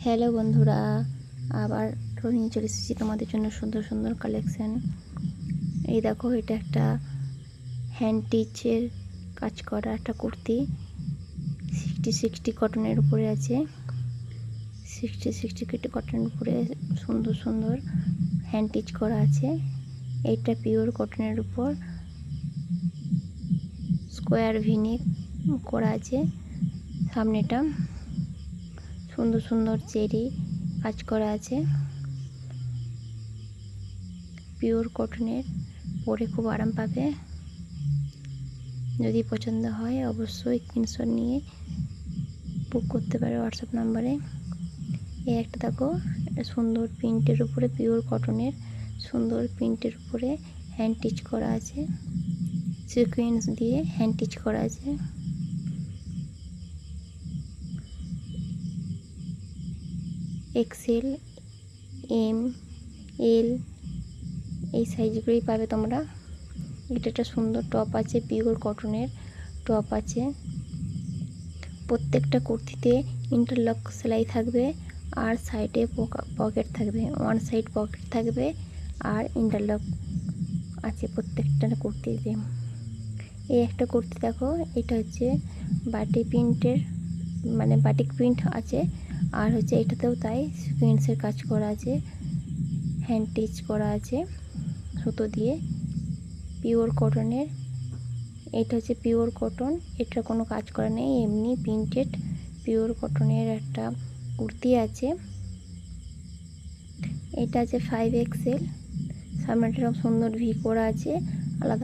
Hello বন্ধুরা, আবার নিয়ে চলে এসেছি তোমাদের জন্য সুন্দর সুন্দর কালেকশান। এই দেখো, এটা একটা হ্যান্ড টিচের কাজ করা একটা কুর্তি। 60 কটনের উপরে আছে। 60 কটনের উপরে সুন্দর সুন্দর হ্যান্ড টিচ করা আছে। এইটা পিওর কটনের উপর স্কোয়ার ভিনিক করা আছে। সামনেটা সুন্দর সুন্দর চেরি কাজ করা আছে। পিওর কটনের, পরে খুব আরাম পাবে। যদি পছন্দ হয় অবশ্যই স্ক্রিনশট নিয়ে বুক করতে পারো হোয়াটসঅ্যাপ নাম্বারে। এই একটা দেখো, সুন্দর প্রিন্টের উপরে, পিওর কটনের সুন্দর প্রিন্টের উপরে হ্যান্ড টিচ করা আছে। সিকোয়েন্স দিয়ে হ্যান্ড টিচ করা আছে। এক্সেল, এম, এল এই সাইজগুলোই পাবে তোমরা। এটা একটা সুন্দর টপ আছে, পিওর কটনের টপ আছে। প্রত্যেকটা কুর্তিতে ইন্টারলক সেলাই থাকবে আর সাইডে পকেট থাকবে, ওয়ান সাইড পকেট থাকবে আর ইন্টারলক আছে প্রত্যেকটা কুর্তিতে। এই একটা কুর্তি দেখো, এটা হচ্ছে বাটিক প্রিন্টের, মানে বাটিক প্রিন্ট আছে। আর হচ্ছে এটাতেও তাই সিকোয়েন্সের কাজ করা আছে, হ্যান্ড টিচ করা আছে সুতো দিয়ে, পিওর কটনের। এটা হচ্ছে পিওর কটন, এটা কোনো কাজ করা নেই, এমনি প্রিন্টেড পিওর কটনের একটা কুর্তি আছে। এটা আছে 5XL। সামনেটা সুন্দর ভি করা আছে, আলাদা